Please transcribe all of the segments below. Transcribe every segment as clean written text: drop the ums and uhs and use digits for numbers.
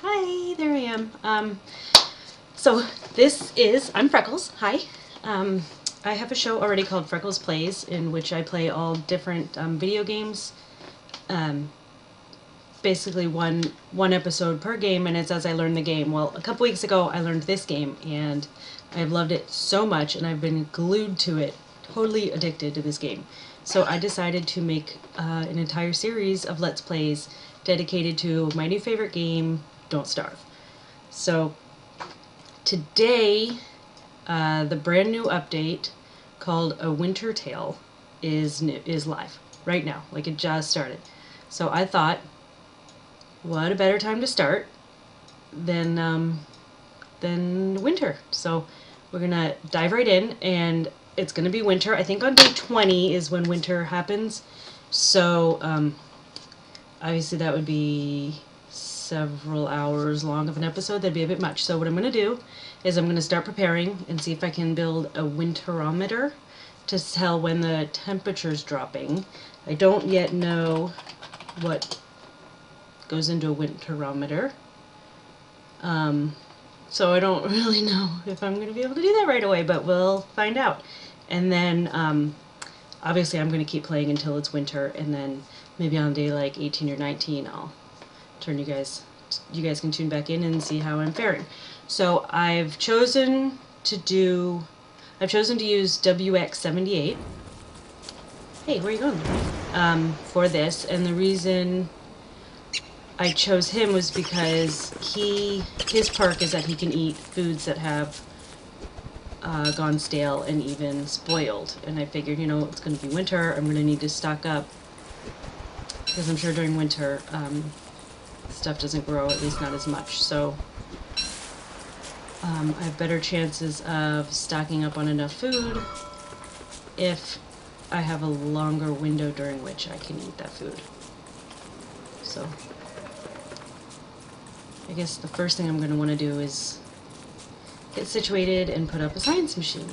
Hi, there I am. So this is, I'm Freckles, hi. I have a show already called Freckles Plays, in which I play all different video games. Basically one episode per game, and it's as I learn the game. Well, a couple weeks ago I learned this game, and I've loved it so much, and I've been glued to it, totally addicted to this game. So I decided to make an entire series of Let's Plays dedicated to my new favorite game, Don't Starve. So today, the brand new update called A Winter Tale is live right now. Like, it just started. So I thought, what a better time to start than winter. So we're gonna dive right in, and it's gonna be winter. I think on day 20 is when winter happens. So obviously that would be several hours long of an episode. That'd be a bit much. So what I'm gonna do is I'm gonna start preparing and see if I can build a winterometer to tell when the temperature's dropping. I don't yet know what goes into a winterometer. So I don't really know if I'm going to be able to do that right away, but we'll find out. And then obviously I'm going to keep playing until it's winter, and then maybe on day like 18 or 19 I'll turn you guys can tune back in and see how I'm faring. So I've chosen to use WX78. Hey, where are you going? For this, and the reason I chose him was because his perk is that he can eat foods that have gone stale and even spoiled. And I figured, you know, it's going to be winter, I'm going to need to stock up, because I'm sure during winter stuff doesn't grow, at least not as much. So I have better chances of stocking up on enough food if I have a longer window during which I can eat that food. So I guess the first thing I'm going to want to do is get situated and put up a science machine.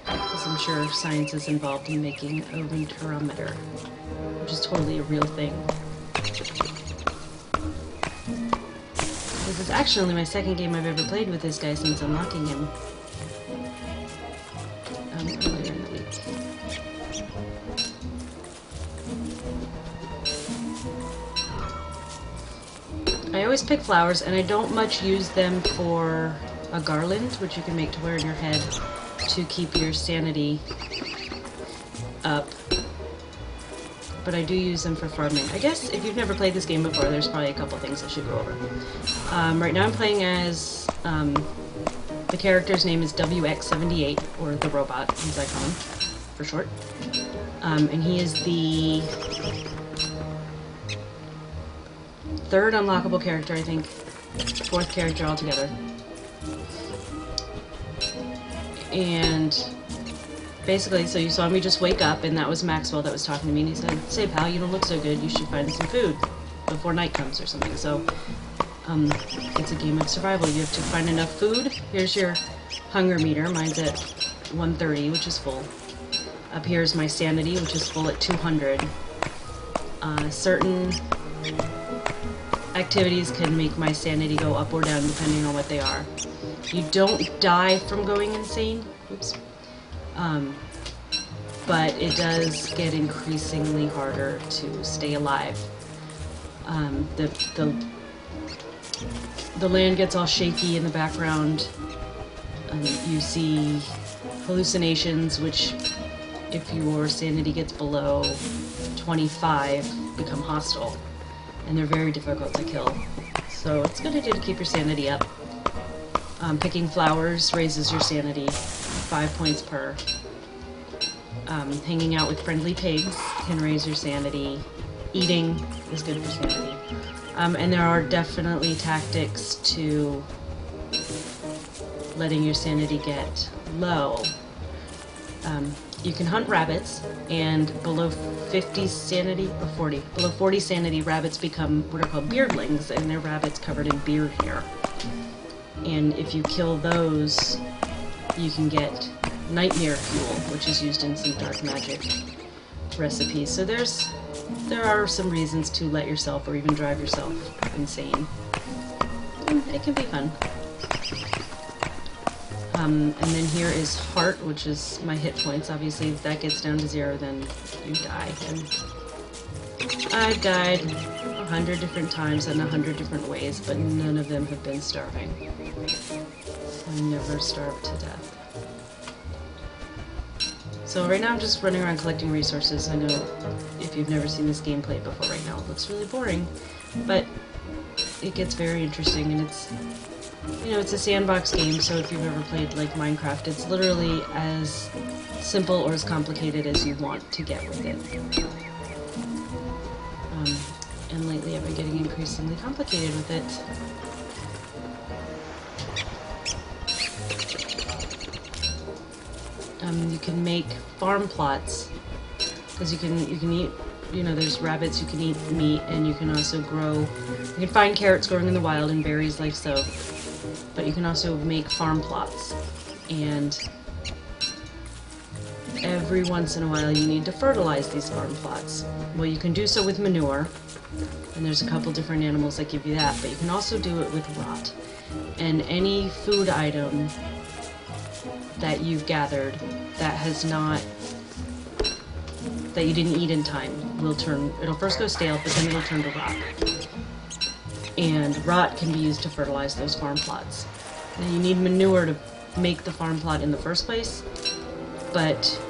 Because I'm sure science is involved in making a winterometer, which is totally a real thing. This is actually only my second game I've ever played with this guy since unlocking him earlier in the week. I always pick flowers, and I don't much use them for a garland, which you can make to wear in your head to keep your sanity up. But I do use them for farming. I guess if you've never played this game before, there's probably a couple things I should go over. Right now I'm playing as, the character's name is WX78, or the robot, as I call him, for short. And he is the third unlockable character, I think. Fourth character altogether. And basically, so you saw me just wake up, and that was Maxwell that was talking to me, and he said, "Say, pal, you don't look so good. You should find some food before night comes," or something. So it's a game of survival. You have to find enough food. Here's your hunger meter. Mine's at 130, which is full. Up here is my sanity, which is full at 200. Certain activities can make my sanity go up or down depending on what they are. You don't die from going insane. Oops. But it does get increasingly harder to stay alive. The land gets all shaky in the background. You see hallucinations, which, if your sanity gets below 25, become hostile, and they're very difficult to kill. So it's a good idea to keep your sanity up. Picking flowers raises your sanity 5 points per. Hanging out with friendly pigs can raise your sanity. Eating is good for sanity. And there are definitely tactics to letting your sanity get low. You can hunt rabbits, and below 50 sanity, or 40, below 40 sanity, rabbits become what are called beardlings, and they're rabbits covered in beard hair. And if you kill those, you can get nightmare fuel, which is used in some dark magic recipes. So there's there are some reasons to let yourself or even drive yourself insane. And it can be fun. And then here is heart, which is my hit points. Obviously, if that gets down to 0, then you die. And I've died 100 different times in 100 different ways, but none of them have been starving. I never starved to death. So right now I'm just running around collecting resources. I know if you've never seen this gameplay before right now, it looks really boring, but it gets very interesting, and it's, you know, it's a sandbox game, so if you've ever played like Minecraft, it's literally as simple or as complicated as you want to get with it. And lately I've been getting increasingly complicated with it. You can make farm plots, because you can eat, you know, there's rabbits, you can eat meat, and you can also grow, you can find carrots growing in the wild and berries like so, but you can also make farm plots, and every once in a while you need to fertilize these farm plots. Well, you can do so with manure, and there's a couple different animals that give you that, but you can also do it with rot. And any food item that you've gathered that has not, that you didn't eat in time, will turn, it'll first go stale, but then it'll turn to rot. And rot can be used to fertilize those farm plots. Now you need manure to make the farm plot in the first place, but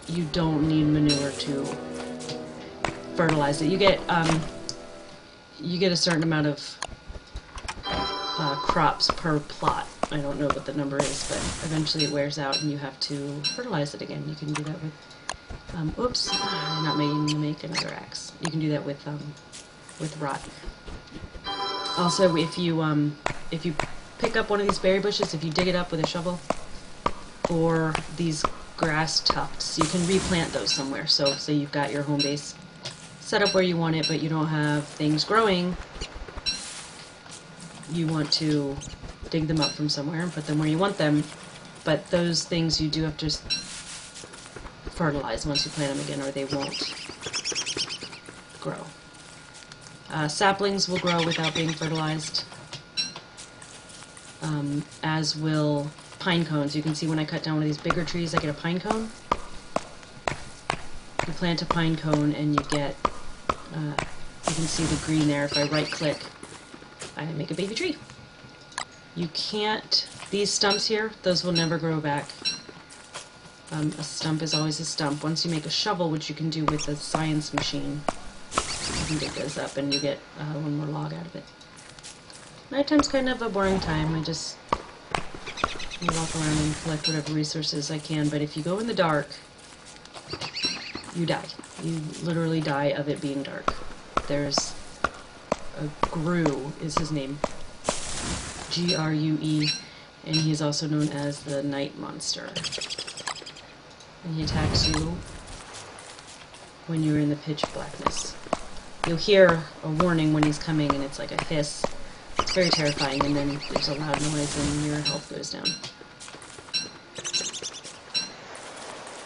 you don't need manure to fertilize it. You get a certain amount of crops per plot. I don't know what the number is, but eventually it wears out and you have to fertilize it again. You can do that with, oops, I'm not meaning to make another axe. You can do that with rot. Also, if you pick up one of these berry bushes, if you dig it up with a shovel, or these grass tufts, you can replant those somewhere. So say you've got your home base set up where you want it, but you don't have things growing, you want to dig them up from somewhere and put them where you want them, but those things you do have to fertilize once you plant them again, or they won't grow. Saplings will grow without being fertilized, as will pine cones. You can see when I cut down one of these bigger trees, I get a pine cone. You plant a pine cone and you get, you can see the green there. If I right click, I make a baby tree. You can't, these stumps here, those will never grow back. A stump is always a stump. Once you make a shovel, which you can do with a science machine, you can dig those up and you get one more log out of it. Nighttime's kind of a boring time. I just walk around and collect whatever resources I can, but if you go in the dark, you die. You literally die of it being dark. There's a Grue is his name. Grue, and he is also known as the Night Monster. And he attacks you when you're in the pitch blackness. You'll hear a warning when he's coming, and it's like a hiss. It's very terrifying, and then there's a loud noise and your health goes down.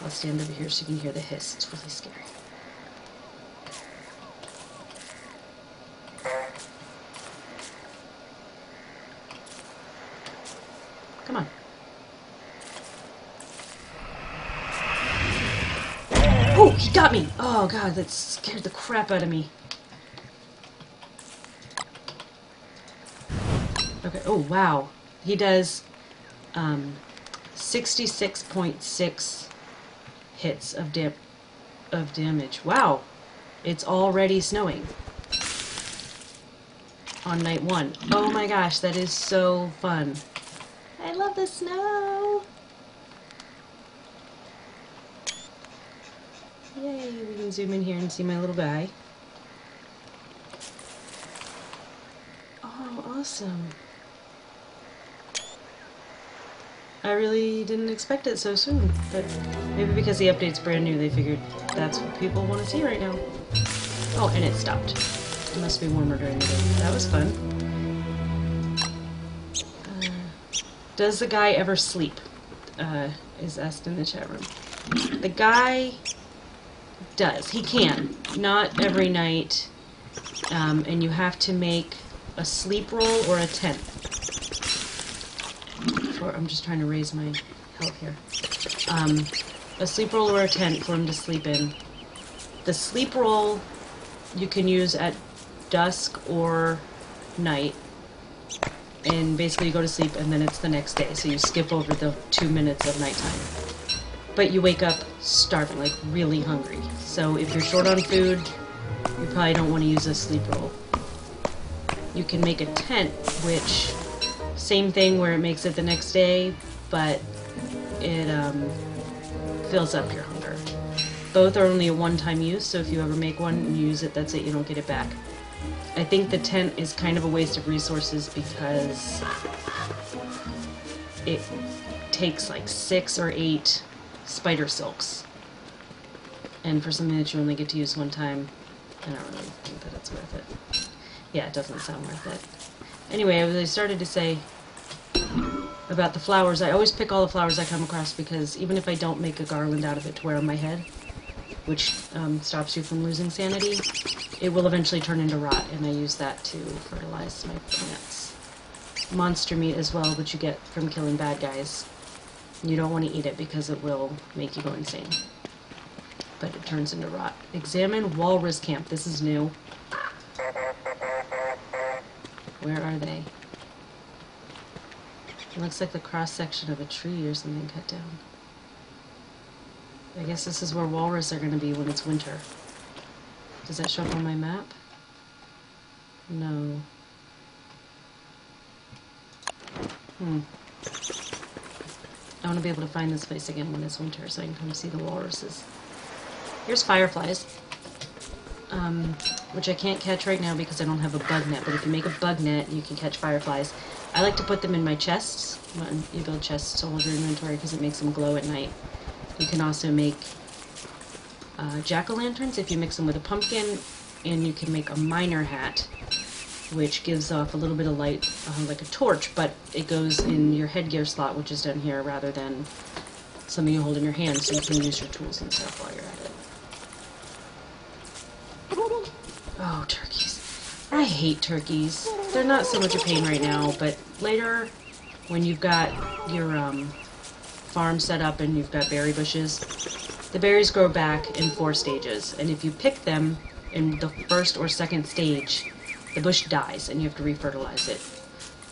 I'll stand over here so you can hear the hiss. It's really scary. Come on. Oh, he got me! Oh god, that scared the crap out of me. Okay, oh wow. He does 66.6 hits of damage. Wow. It's already snowing. On night 1. Oh my gosh, that is so fun. I love the snow! Yay, we can zoom in here and see my little guy. Oh, awesome. I really didn't expect it so soon, but maybe because the update's brand new, they figured that's what people want to see right now. Oh, and it stopped. It must be warmer during the day. That was fun. Does the guy ever sleep? Is asked in the chat room. The guy does. He can. Not every night. And you have to make a sleep roll or a tent. I'm just trying to raise my health here. A sleep roll or a tent for him to sleep in. The sleep roll you can use at dusk or night. And basically you go to sleep and then it's the next day. So you skip over the 2 minutes of nighttime. But you wake up starving, like really hungry. So if you're short on food, you probably don't want to use a sleep roll. You can make a tent, which, same thing where it makes it the next day, but it fills up your hunger. Both are only a one-time use, so if you ever make one and use it, that's it, you don't get it back. I think the tent is kind of a waste of resources because it takes like 6 or 8 spider silks. And for something that you only get to use one time, I don't really think that it's worth it. Yeah, it doesn't sound worth it. Anyway, as I started to say about the flowers, I always pick all the flowers I come across because even if I don't make a garland out of it to wear on my head, which stops you from losing sanity, it will eventually turn into rot, and I use that to fertilize my plants. Monster meat as well, which you get from killing bad guys. You don't want to eat it because it will make you go insane. But it turns into rot. Examine walrus camp. This is new. Where are they? It looks like the cross-section of a tree or something cut down. I guess this is where walrus are going to be when it's winter. Does that show up on my map? No. I want to be able to find this place again when it's winter so I can come see the walruses. Here's fireflies, which I can't catch right now because I don't have a bug net, but if you make a bug net, you can catch fireflies. I like to put them in my chests. When you build chests to hold your inventory because it makes them glow at night. You can also make jack-o'-lanterns if you mix them with a pumpkin, and you can make a miner hat, which gives off a little bit of light like a torch, but it goes in your headgear slot, which is down here, rather than something you hold in your hand, so you can use your tools and stuff while you're at it. Oh, turkeys. I hate turkeys. They're not so much a pain right now, but later, when you've got your farm set up and you've got berry bushes, the berries grow back in 4 stages, and if you pick them in the first or second stage, the bush dies and you have to refertilize it.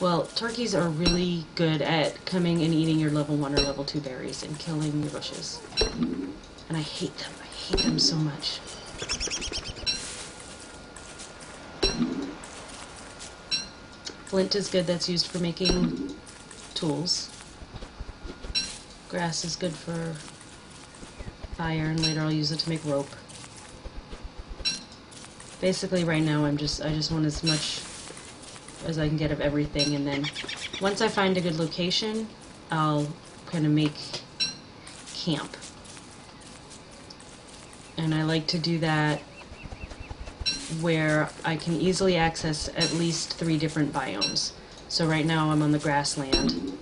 Well, turkeys are really good at coming and eating your level 1 or level 2 berries and killing your bushes. And I hate them. I hate them so much. Flint is good. That's used for making tools. Grass is good for fire, and later I'll use it to make rope. Basically, right now I just want as much as I can get of everything, and then once I find a good location, I'll kind of make camp. And I like to do that where I can easily access at least 3 different biomes. So right now I'm on the grassland.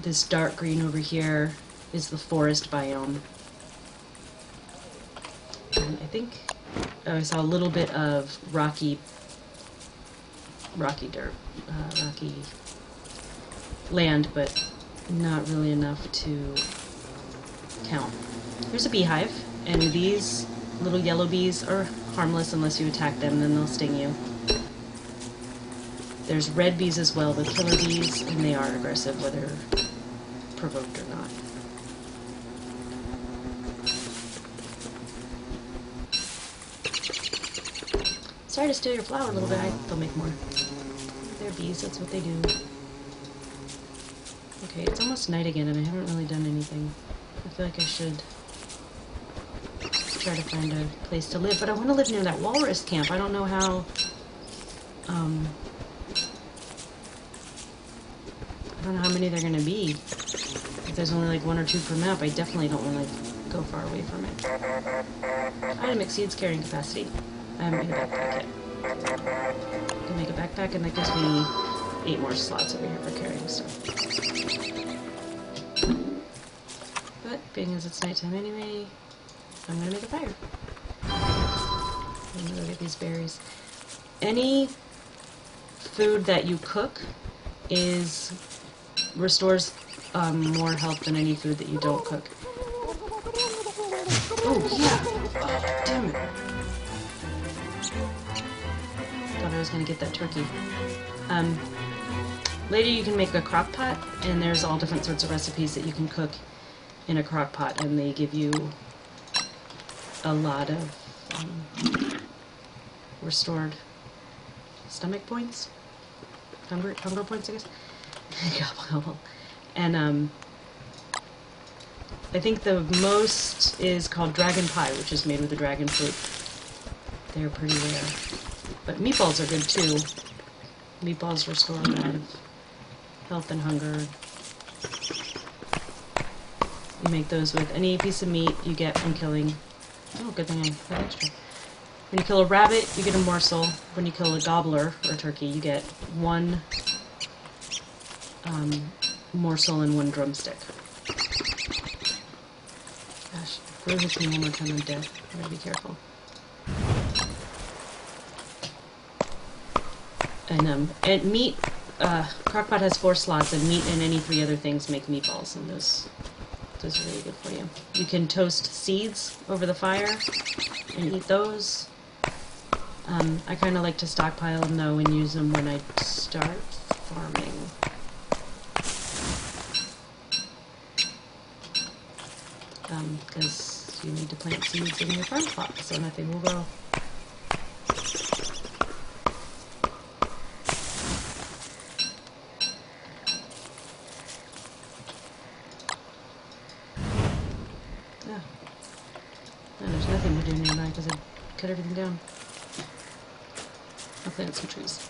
This dark green over here is the forest biome. And I think I saw a little bit of rocky dirt, rocky land, but not really enough to count. There's a beehive, and these little yellow bees are harmless unless you attack them, then they'll sting you. There's red bees as well, the killer bees, and they are aggressive whether provoked or not. Sorry to steal your flower a little bit. They'll make more. They're bees, that's what they do. Okay, it's almost night again and I haven't really done anything. I feel like I should try to find a place to live, but I want to live near that walrus camp. I don't know how, I don't know how many they're going to be. If there's only like 1 or 2 per map, I definitely don't want to go far away from it. Item exceeds carrying capacity. I haven't made a backpack yet. I can make a backpack, and that gives me 8 more slots over here for carrying stuff. But being as it's nighttime anyway, So I'm gonna make a fire. I'm gonna go get these berries. Any food that you cook restores more health than any food that you don't cook. Oh yeah! Oh, damn it! Thought I was gonna get that turkey. Later you can make a crock pot, and there's all different sorts of recipes that you can cook in a crock pot, and they give you a lot of restored stomach points, hunger points, I guess. And I think the most is called dragon pie, which is made with the dragon fruit. They're pretty rare, but meatballs are good too. Meatballs restore a lot of health and hunger. You make those with any piece of meat you get from killing. Oh, good thing I had extra. When you kill a rabbit, you get a morsel. When you kill a gobbler, or a turkey, you get one morsel and one drumstick. Gosh, if Brew hits me one more time, I'm dead. I gotta be careful. And meat, Crockpot has 4 slots, and meat and any 3 other things make meatballs, and those are really good for you. You can toast seeds over the fire and eat those. I kind of like to stockpile them though and use them when I start farming. Because you need to plant seeds in your farm plot so nothing will grow. Yeah. And there's nothing to do nearby because I cut everything down. I'll plant some trees.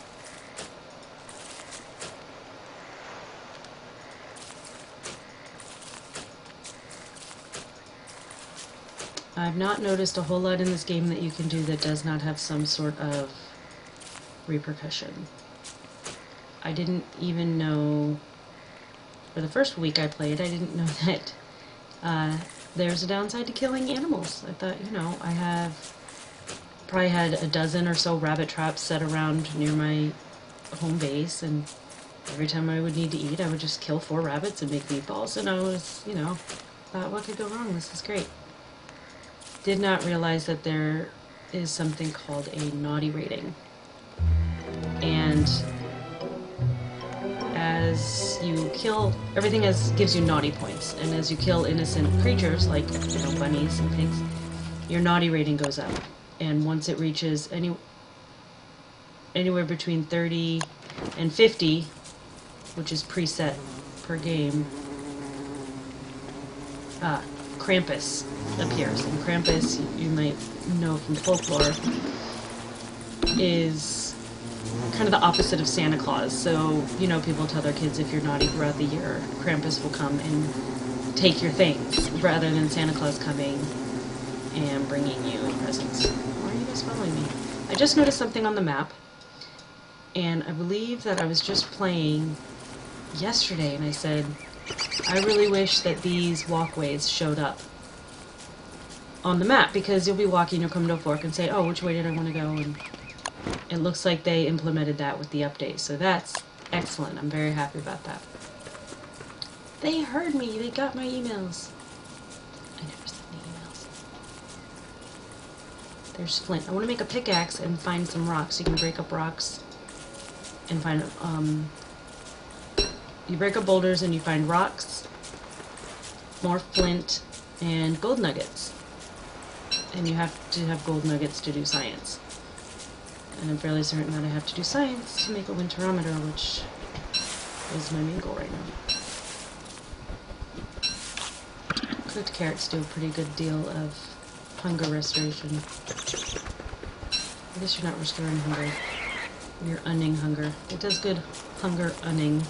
I've not noticed a whole lot in this game that you can do that does not have some sort of repercussion. I didn't even know, for the first week I played, I didn't know that there's a downside to killing animals. I thought, you know, I have probably had a dozen or so rabbit traps set around near my home base, and every time I would need to eat, I would just kill 4 rabbits and make meatballs, and I was, you know, thought, what could go wrong? This is great. Did not realize that there is something called a naughty rating. And as you kill, everything gives you naughty points, and as you kill innocent creatures like, you know, bunnies and pigs, your naughty rating goes up. And once it reaches anywhere between 30 and 50, which is preset per game, Krampus appears. And Krampus, you might know from folklore, is kind of the opposite of Santa Claus. So, you know, people tell their kids if you're naughty throughout the year, Krampus will come and take your things, rather than Santa Claus coming and bringing you presents. Why are you guys following me? I just noticed something on the map, and I believe that I was just playing yesterday, and I said, I really wish that these walkways showed up on the map, because you'll be walking, you'll come to a fork and say, oh, which way did I want to go? And it looks like they implemented that with the update, so that's excellent. I'm very happy about that. They heard me. They got my emails. I never sent any emails. There's flint. I want to make a pickaxe and find some rocks. You can break up rocks and find you break up boulders and you find rocks, more flint, and gold nuggets. And you have to have gold nuggets to do science. And I'm fairly certain that I have to do science to make a winterometer, which is my main goal right now. Cooked carrots do a pretty good deal of hunger restoration. I guess you're not restoring hunger. You're unning hunger. It does good hunger unning.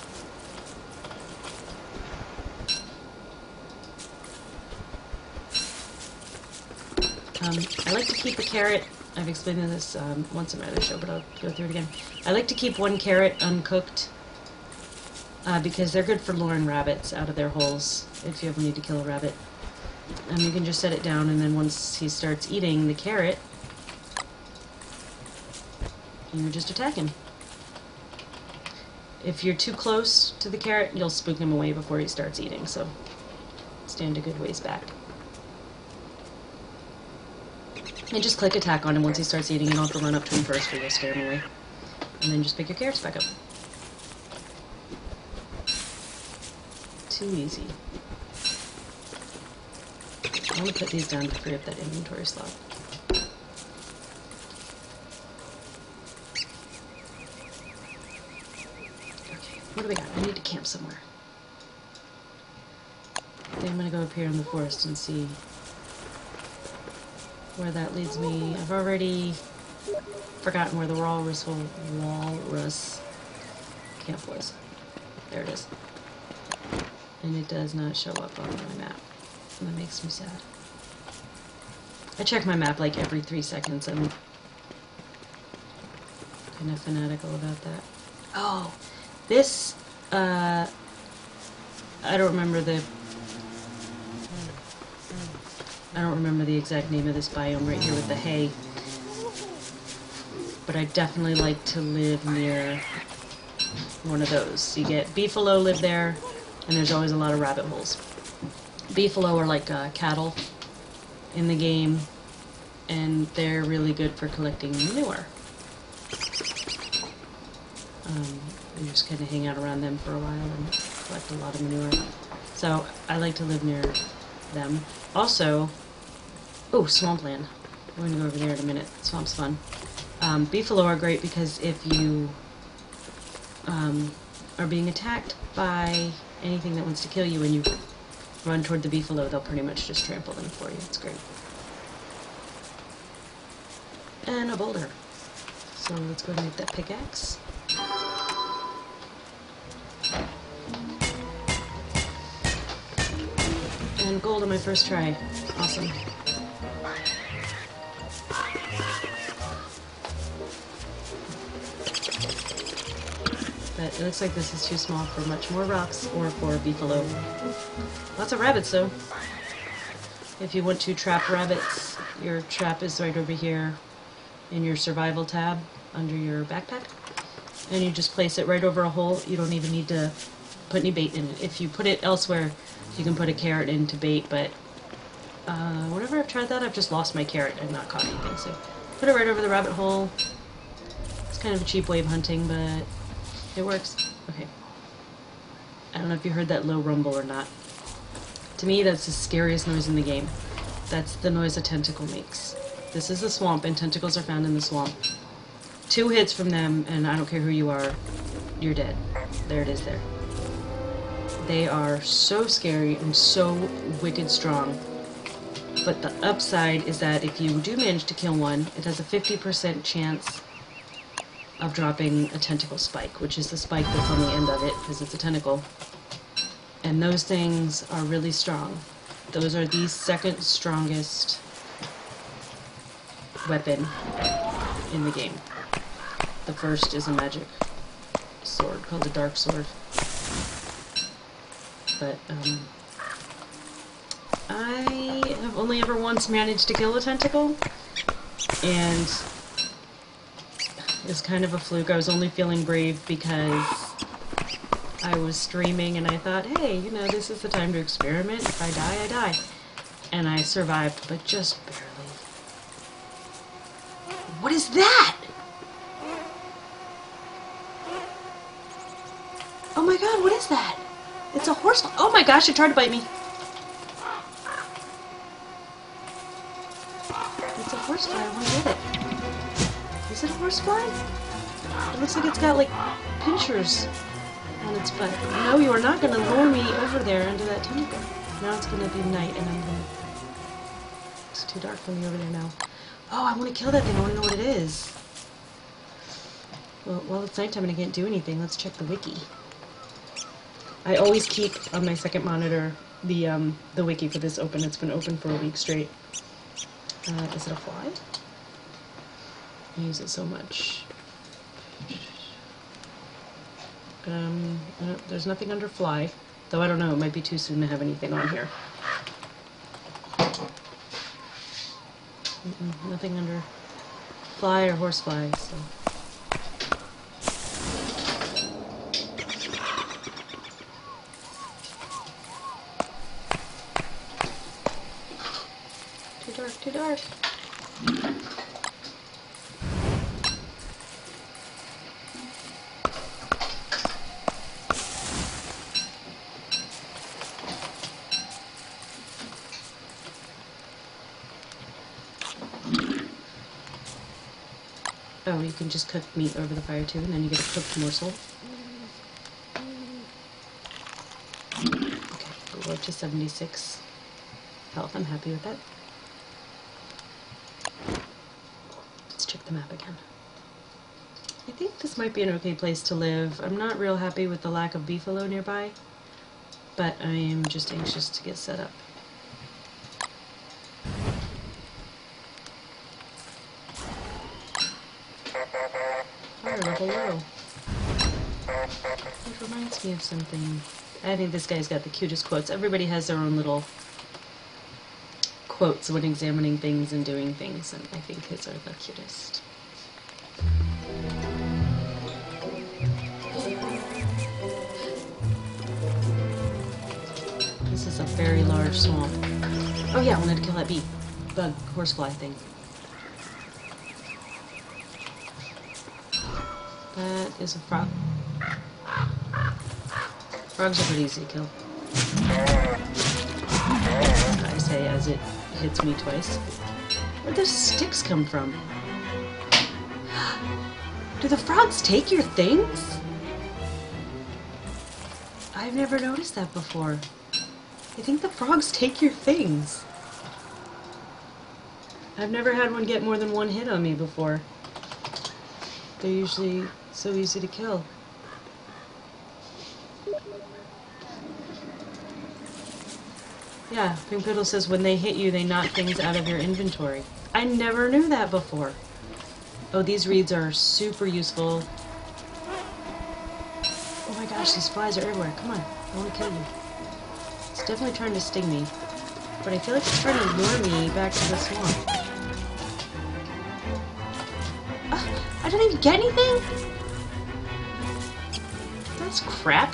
I like to keep a carrot. I've explained this once in my other show, but I'll go through it again. I like to keep 1 carrot uncooked because they're good for luring rabbits out of their holes if you ever need to kill a rabbit. And you can just set it down, and then once he starts eating the carrot, you just attack him. If you're too close to the carrot, you'll spook him away before he starts eating, so stand a good ways back. And just click attack on him once he starts eating. You don't have to run up to him first or you'll scare him away. And then just pick your carrots back up. Too easy. I want to put these down to free up that inventory slot. Okay, what do we got? I need to camp somewhere. I think I'm going to go up here in the forest and see where that leads me. I've already forgotten where the walrus camp was. There it is. And it does not show up on my map. And that makes me sad. I check my map like every 3 seconds. I'm kind of fanatical about that. Oh, this, I don't remember the exact name of this biome right here with the hay. But I definitely like to live near one of those. You get beefalo live there, and there's always a lot of rabbit holes. Beefalo are like cattle in the game, and they're really good for collecting manure. You just kind of hang out around them for a while and collect a lot of manure. So I like to live near them. Also, oh, swampland. We're going to go over there in a minute. Swamp's fun. Beefalo are great because if you are being attacked by anything that wants to kill you and you run toward the beefalo, they'll pretty much just trample them for you. It's great. And a boulder. So let's go ahead and make that pickaxe. And gold on my first try. Awesome. But it looks like this is too small for much more rocks or for beefalo. Lots of rabbits though. If you want to trap rabbits, your trap is right over here in your survival tab under your backpack. And you just place it right over a hole. You don't even need to put any bait in it. If you put it elsewhere, you can put a carrot in to bait, but whenever I've tried that, I've just lost my carrot and not caught anything. So put it right over the rabbit hole. It's kind of a cheap way of hunting, but it works. Okay. I don't know if you heard that low rumble or not. To me, that's the scariest noise in the game. That's the noise a tentacle makes. This is the swamp, and tentacles are found in the swamp. 2 hits from them, and I don't care who you are, you're dead. There it is there. They are so scary and so wicked strong. But the upside is that if you do manage to kill one, it has a 50% chance of dropping a tentacle spike, which is the spike that's on the end of it, because it's a tentacle. And those things are really strong. Those are the second strongest weapon in the game. The first is a magic sword called a dark sword. But I have only ever once managed to kill a tentacle, and it's kind of a fluke. I was only feeling brave because I was streaming and I thought, hey, you know, this is the time to experiment. If I die, I die. And I survived, but just barely. What is that? Oh my god, what is that? It's a horsefly. Oh my gosh, it tried to bite me. It's a horsefly. I want to get it. Is it a horsefly? It looks like it's got like pinchers on its butt. No, you are not going to lure me over there into that tentacle. Now it's going to be night and I'm going to... It's too dark for me over there now. Oh, I want to kill that thing. I want to know what it is. Well, it's nighttime and I can't do anything. Let's check the wiki. I always keep on my second monitor the wiki for this open. It's been open for a week straight. Is it a fly? I use it so much. There's nothing under fly, though I don't know, it might be too soon to have anything on here. Nothing under fly or horsefly, so. Too dark, too dark. Oh, you can just cook meat over the fire too, and then you get a cooked morsel. Okay, we'll go up to 76 health. I'm happy with that. Let's check the map again. I think this might be an okay place to live. I'm not real happy with the lack of beefalo nearby, but I am just anxious to get set up. Fire level low. Which reminds me of something. I think this guy's got the cutest quotes. Everybody has their own little quotes when examining things and doing things, and I think his are the cutest. This is a very large swamp. Oh yeah, I wanted to kill that bee. Bug, horsefly thing. That is a frog. Frogs are pretty easy to kill. I say as it hits me twice. Where'd those sticks come from? Do the frogs take your things? I've never noticed that before. I think the frogs take your things. I've never had one get more than one hit on me before. They're usually so easy to kill. Yeah, Pink Poodle says when they hit you, they knock things out of your inventory. I never knew that before. Oh, these reeds are super useful. Oh my gosh, these flies are everywhere. Come on, I want to kill you. It's definitely trying to sting me. But I feel like it's trying to lure me back to the swamp. I don't even get anything? That's crap.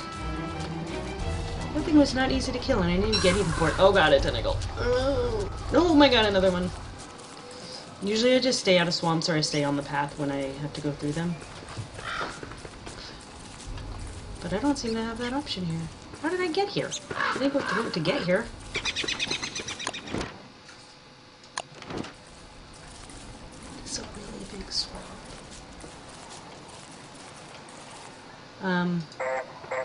That thing was not easy to kill, and I didn't even get anything for it. Oh god, a tentacle. Oh my god, another one. Usually I just stay out of swamps or I stay on the path when I have to go through them. But I don't seem to have that option here. How did I get here? I didn't go through it to get here. It's a really big swamp.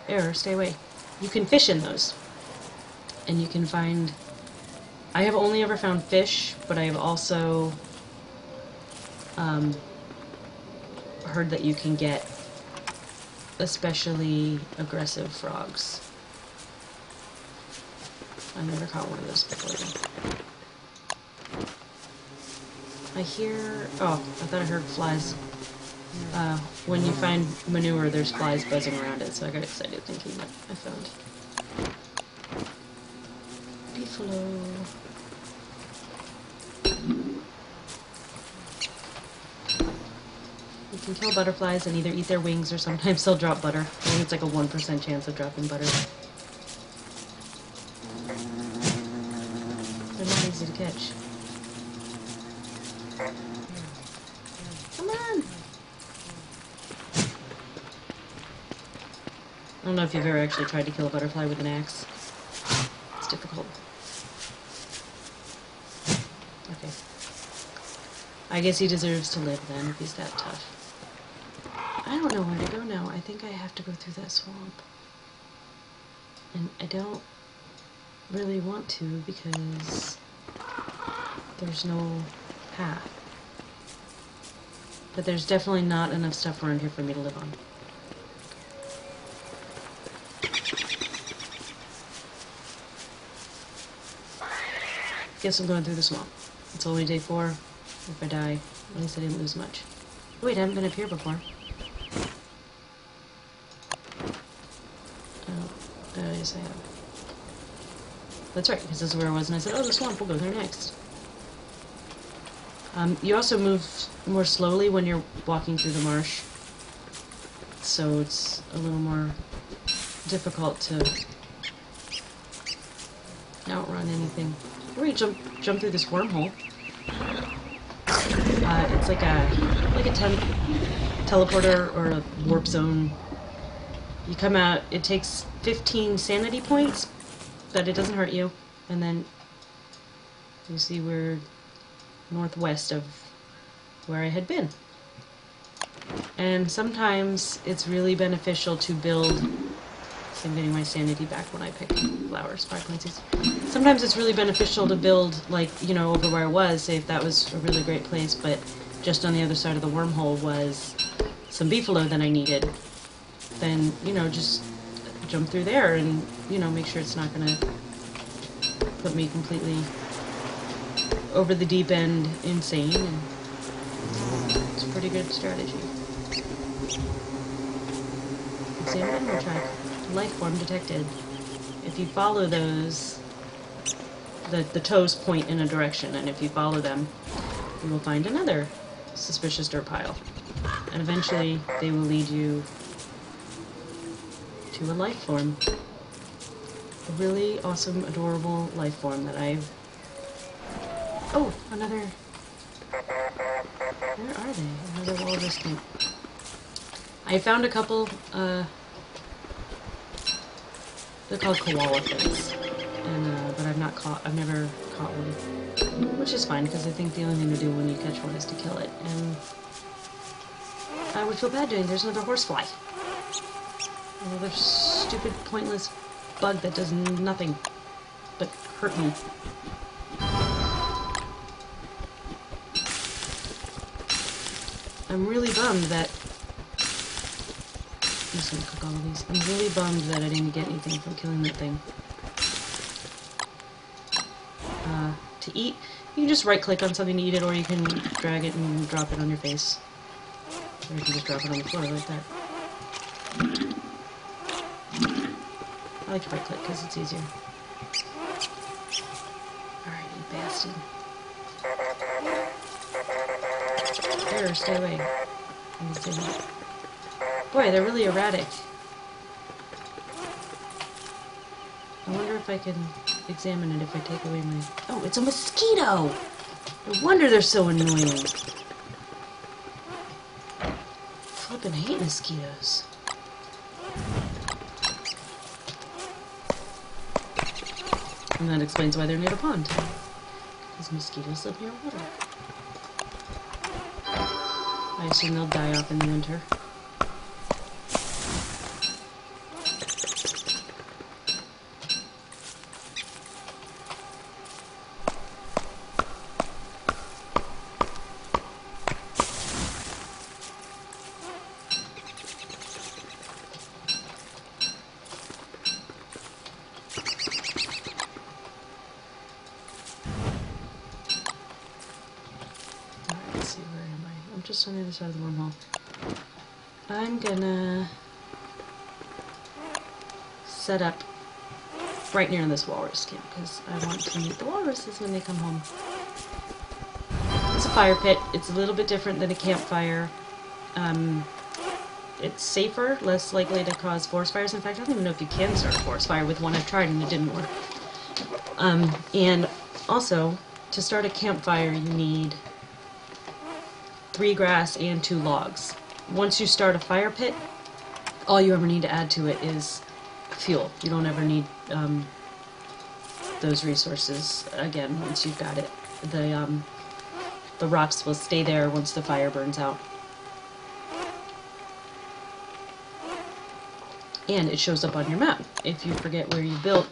Error, stay away. You can fish in those. And you can find... I have only ever found fish, but I have also heard that you can get especially aggressive frogs. I've never caught one of those before though. I hear... oh, I thought I heard flies. When you find manure, there's flies buzzing around it, so I got excited thinking that I found beefalo. You can kill butterflies and either eat their wings or sometimes they'll drop butter. I think it's like a 1% chance of dropping butter. They're not easy to catch. Come on! I don't know if you've ever actually tried to kill a butterfly with an axe. It's difficult. Okay. I guess he deserves to live then, if he's that tough. I don't know where to go now. I think I have to go through that swamp. And I don't really want to because there's no path. But there's definitely not enough stuff around here for me to live on. Guess I'm going through the swamp. It's only day 4. If I die, at least I didn't lose much. Wait, I haven't been up here before. Oh, yes I have. That's right, because this is where I was, and I said, oh, the swamp, we'll go there next. You also move more slowly when you're walking through the marsh, so it's a little more difficult to outrun anything. Or you jump through this wormhole. It's like a teleporter or a warp zone. You come out. It takes 15 sanity points, but it doesn't hurt you. And then you see we're northwest of where I had been. And sometimes it's really beneficial to build. So I'm getting my sanity back when I pick flowers, 5 points each. Sometimes it's really beneficial to build, like, you know, over where I was, say if that was a really great place, but just on the other side of the wormhole was some beefalo that I needed. Then, you know, just jump through there and, you know, make sure it's not going to put me completely over the deep end insane. And it's a pretty good strategy. Examine animal track. Life form detected. If you follow those, the toes point in a direction, and if you follow them, you will find another suspicious dirt pile. And eventually, they will lead you to a life form. A really awesome, adorable life form that I've... Oh, another... Where are they? Another walrus tank. I found a couple, they're called koala fins, and, but I've never caught one. Which is fine, because I think the only thing to do when you catch one is to kill it, and I would feel bad doing. There's another horsefly. Another stupid, pointless bug that does nothing but hurt me. I'm really bummed that... I'm just gonna cook all of these. I'm really bummed that I didn't get anything from killing that thing. To eat, you can just right-click on something to eat it, or you can drag it and drop it on your face. Or you can just drop it on the floor like that. I like to right-click because it's easier. Alright, you bastard. There, stay away. Boy, they're really erratic. I wonder if I can examine it if I take away my... Oh, it's a mosquito! No wonder they're so annoying. Flippin' hate mosquitoes. And that explains why they're near the pond. Because mosquitoes live near water. I assume they'll die off in the winter. Just on the other side of the wormhole. I'm gonna set up right near this walrus camp because I want to meet the walruses when they come home. It's a fire pit. It's a little bit different than a campfire. It's safer, less likely to cause forest fires. In fact, I don't even know if you can start a forest fire with one. I've tried and it didn't work. And also, to start a campfire, you need 3 grass and 2 logs. Once you start a fire pit, all you ever need to add to it is fuel. You don't ever need those resources again once you've got it. The rocks will stay there once the fire burns out. And it shows up on your map. If you forget where you built,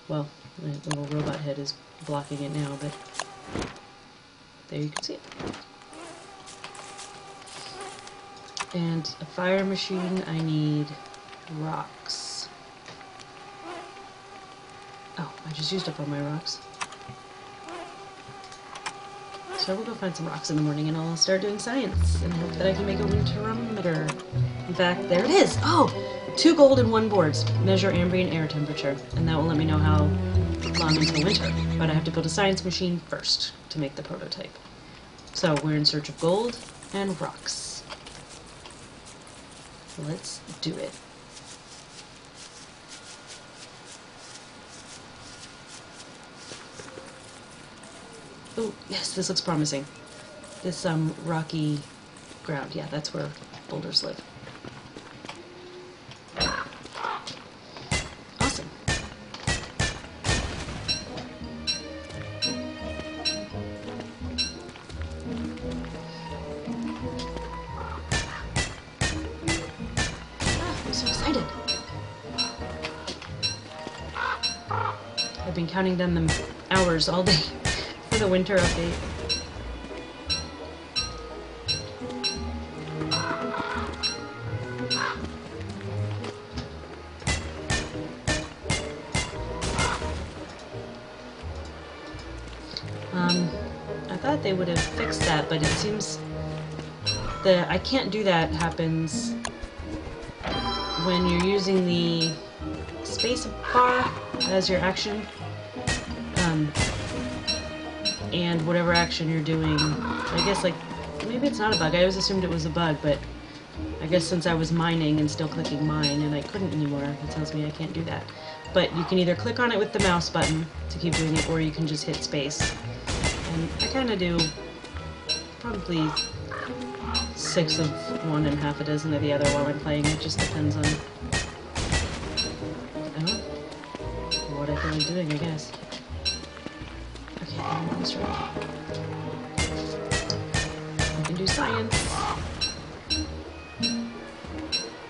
well, the little robot head is blocking it now, but there you can see it. And a fire machine, I need rocks. Oh, I just used up all my rocks. So we'll go find some rocks in the morning and I'll start doing science and hope that I can make a winterometer. In fact, there it is! Oh! 2 gold and 1 boards. Measure ambient air temperature. And that will let me know how long until winter. But I have to build a science machine first to make the prototype. So we're in search of gold and rocks. Let's do it. Oh, yes, this looks promising. This rocky ground. Yeah, that's where boulders live. Awesome. I'm so excited. I've been counting down the hours all day for the winter update. I thought they would have fixed that, but it seems the I can't do that happens when you're using the space bar as your action, and whatever action you're doing. I guess, like, maybe it's not a bug. I always assumed it was a bug, but I guess since I was mining and still clicking mine and I couldn't anymore, it tells me I can't do that. But you can either click on it with the mouse button to keep doing it, or you can just hit space. And I kind of do probably 6 of one and half a dozen of the other while I'm playing. It just depends on what I feel like doing, I guess. Okay, I'm on this road. I can do science.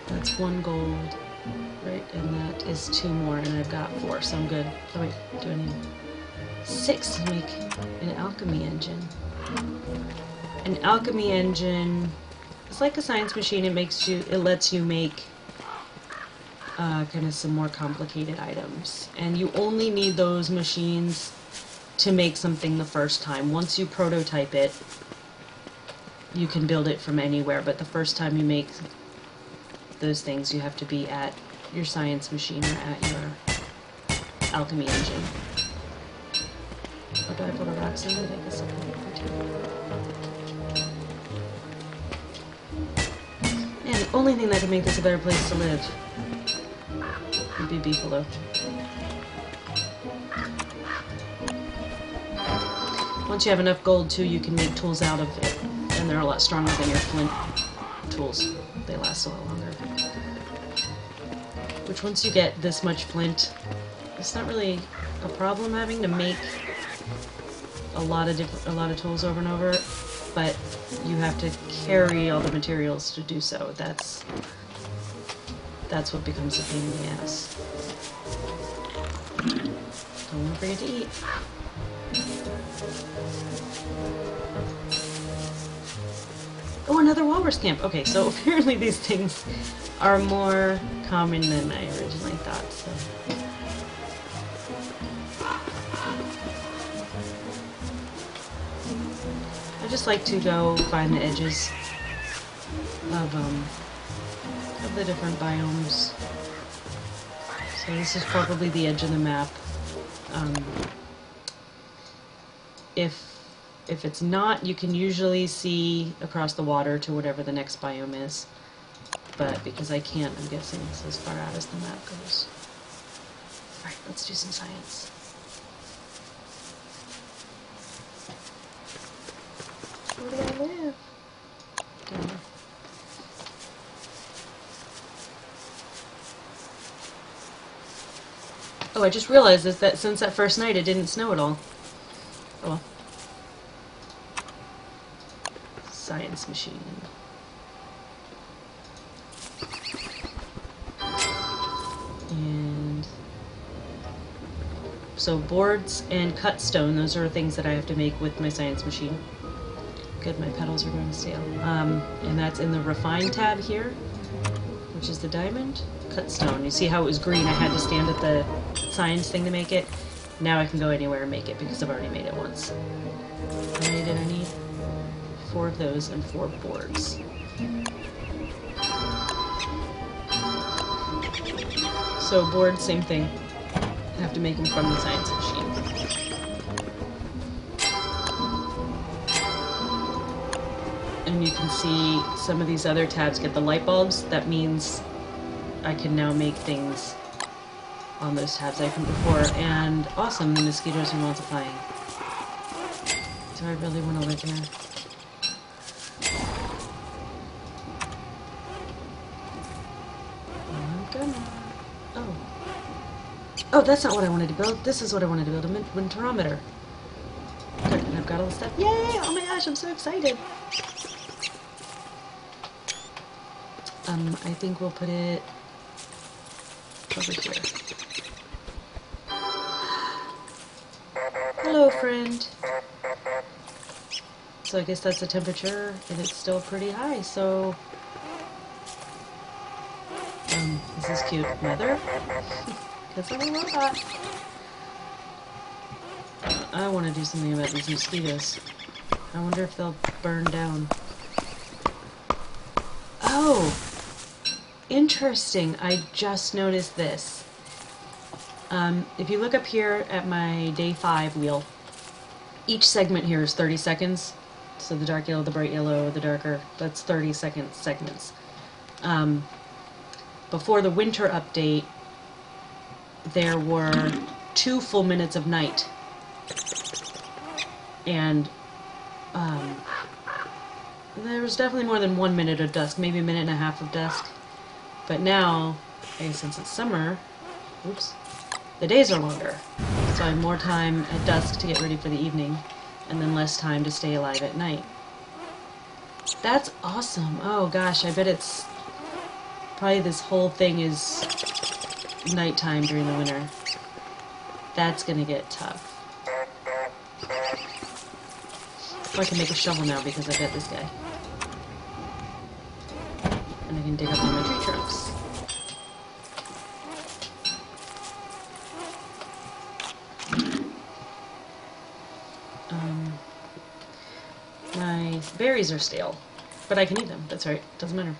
That's 1 gold, right? And that is 2 more, and I've got 4, so I'm good. Oh wait, do I need 6 to make an alchemy engine? An alchemy engine is like a science machine. It lets you make kind of some more complicated items, and you only need those machines to make something the first time. Once you prototype it, you can build it from anywhere, but the first time you make those things, you have to be at your science machine or at your alchemy engine. Oh, do I put a rocks in it? I guess I'll put it for 2. Man, the only thing that could make this a better place to live would be beefalo. Once you have enough gold, too, you can make tools out of it, and they're a lot stronger than your flint tools. They last a lot longer. Which, once you get this much flint, it's not really a problem having to make a lot of tools over and over, but you have to carry all the materials to do so. That's what becomes a pain in the ass. Don't forget to eat. Oh, another walrus camp. Okay, so apparently these things are more common than I originally thought, so. I just like to go find the edges of the different biomes. So this is probably the edge of the map. If it's not, you can usually see across the water to whatever the next biome is. But because I can't, I'm guessing it's as far out as the map goes. Alright, let's do some science. Where do I live? Down there. Oh, I just realized that since that first night it didn't snow at all. Oh well. Science machine. And so boards and cut stone, those are things that I have to make with my science machine. Good, my petals are going to stale. And that's in the refine tab here, which is the diamond. Cut stone. You see how it was green? I had to stand at the science thing to make it. Now I can go anywhere and make it because I've already made it once. How many did I need? 4 of those and 4 boards. So boards, same thing. I have to make them from the science machine. and you can see some of these other tabs get the light bulbs. That means I can now make things on those tabs I couldn't before. And awesome, the mosquitoes are multiplying. Do I really want to live here? I'm gonna... Oh. Oh, that's not what I wanted to build. This is what I wanted to build, a winterometer. Good, and I've got all the stuff. Yay! Oh my gosh, I'm so excited! I think we'll put it over here. Hello, friend. So I guess that's the temperature, and it's still pretty high, so... this is cute. Mother? Because I'm a robot. I want to do something about these mosquitoes. I wonder if they'll burn down. Oh! Interesting. I just noticed this. If you look up here at my day 5 wheel, each segment here is 30 seconds. So the dark yellow, the bright yellow, the darker, that's 30-second segments. Before the winter update, there were 2 full minutes of night. And there was definitely more than 1 minute of dusk, maybe a minute and a half of dusk. But now, since it's summer, oops, the days are longer. So I have more time at dusk to get ready for the evening, and then less time to stay alive at night. That's awesome. Oh gosh, I bet it's probably this whole thing is nighttime during the winter. That's gonna get tough. Oh, I can make a shovel now because I got this guy. And I can dig up all my tree trunks. My berries are stale, but I can eat them. That's right. Doesn't matter.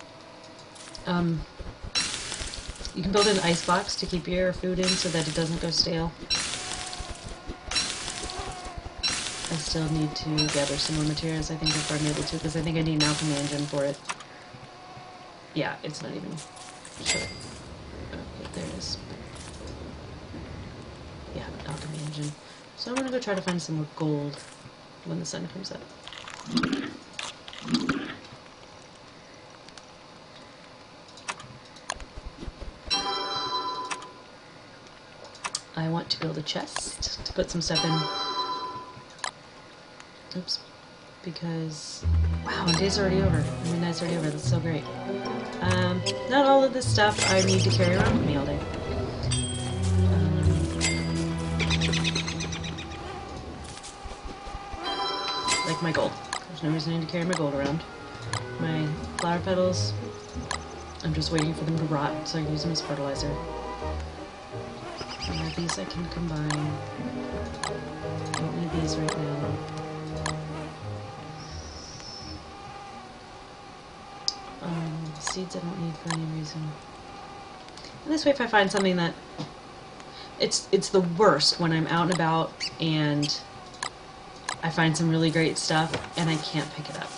You can build an ice box to keep your food in so that it doesn't go stale. I still need to gather some more materials, I think, before I'm able to, because I think I need an alchemy engine for it. Yeah, it's not even... Sure. Okay, there it is. Yeah, alchemy engine. So I'm gonna go try to find some more gold when the sun comes up. I want to build a chest to put some stuff in. Oops. Because, wow, day's already over. I mean, night's already over. That's so great. Not all of this stuff I need to carry around with me all day. Like my gold. There's no reason I need to carry my gold around. My flower petals, I'm just waiting for them to rot so I can use them as fertilizer. These I can combine. Don't need these right now. Seeds I don't need for any reason. And this way, if I find something that... It's the worst when I'm out and about and I find some really great stuff and I can't pick it up.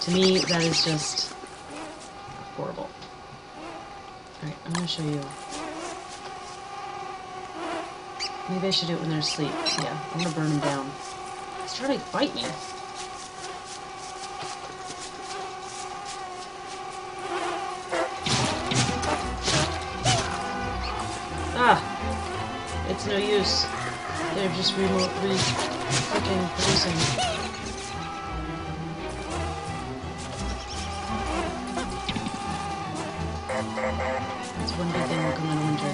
To me, that is just horrible. Alright, I'm going to show you. Maybe I should do it when they're asleep. Yeah, I'm going to burn them down. He's trying to bite me. Ah! It's no use. They're just freaking producing. That's one good thing will come in winter.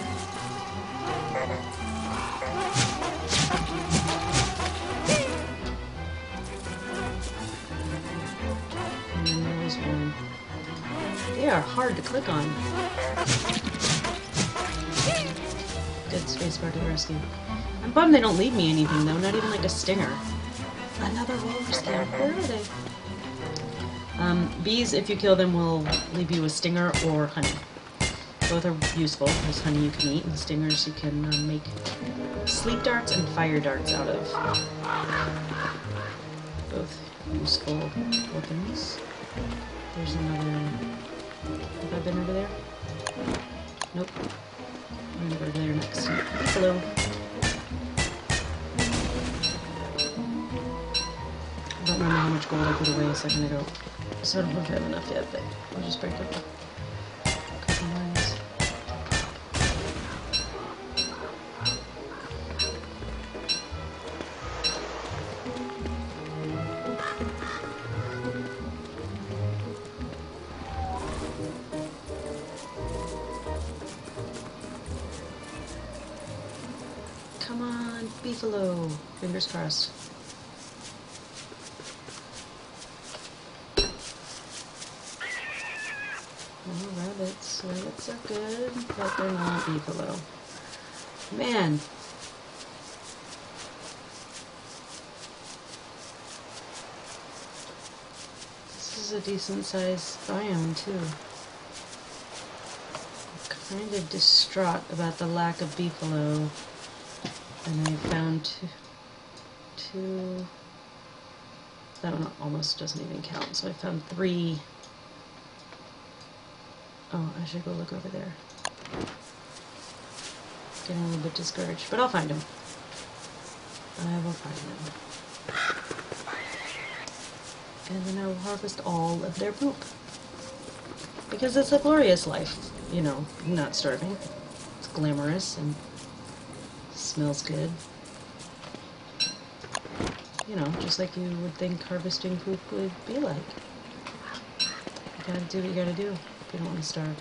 And then there was one. They are hard to click on. Good spacebar to the rescue. I'm bummed they don't leave me anything though, not even like a stinger. Another walrus scale. Where are they? Bees, if you kill them, will leave you a stinger or honey. Both are useful. There's honey you can eat, and stingers you can make sleep darts and fire darts out of. both useful weapons. There's another... Have I been over there? Nope. I'm gonna go over there next. Hello. I don't remember how much gold I put away a second ago. So I don't know if I have enough yet, but I'll just break up a couple lines. Come on, beefalo. Fingers crossed. Oh, rabbits. Rabbits are good, but they're not beefalo. Man. This is a decent sized biome, too. I'm kind of distraught about the lack of beefalo. And I found two, that one almost doesn't even count, so I found 3. Oh, I should go look over there. Getting a little bit discouraged, but I'll find them. I will find them. And then I will harvest all of their poop. Because it's a glorious life, you know, not starving. It's glamorous and smells good. You know, just like you would think harvesting poop would be like. You gotta do what you gotta do if you don't want to starve.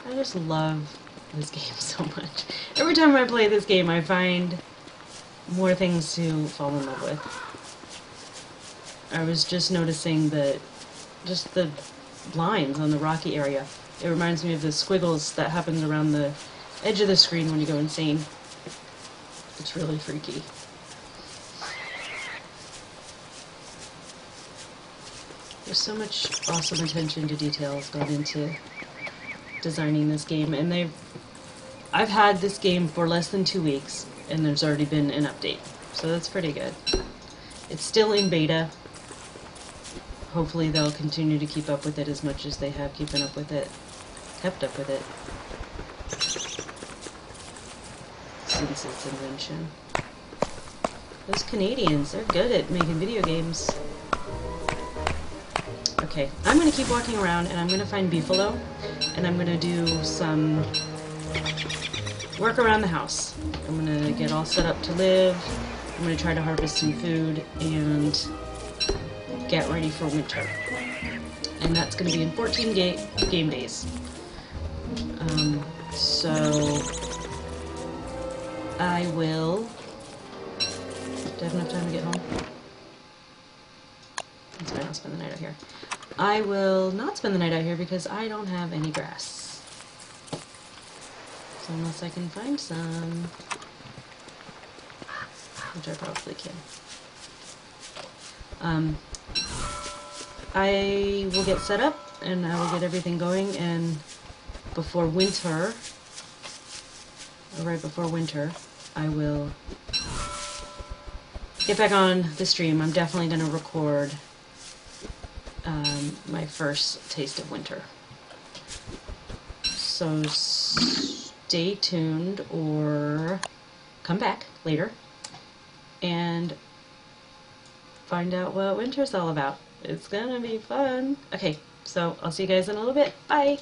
I just love this game so much. Every time I play this game, I find more things to fall in love with. I was just noticing that just the lines on the rocky area. It reminds me of the squiggles that happen around the edge of the screen when you go insane. It's really freaky. There's so much awesome attention to details gone into designing this game, and I've had this game for less than 2 weeks, and there's already been an update, so that's pretty good. It's still in beta. Hopefully they'll continue to keep up with it as much as they have kept up with it since its invention. Those Canadians, they're good at making video games. Okay, I'm going to keep walking around and I'm going to find beefalo, and I'm going to do some work around the house. I'm going to get all set up to live. I'm going to try to harvest some food and get ready for winter. And that's going to be in 14 game days. So I will... Do I have enough time to get home? That's fine, I'll spend the night out here. I will not spend the night out here because I don't have any grass. So unless I can find some, which I probably can. I will get set up and I will get everything going, and before winter, or right before winter, I will get back on the stream. I'm definitely going to record my first taste of winter. So stay tuned or come back later and find out what winter's all about. It's gonna be fun. Okay, so I'll see you guys in a little bit. Bye!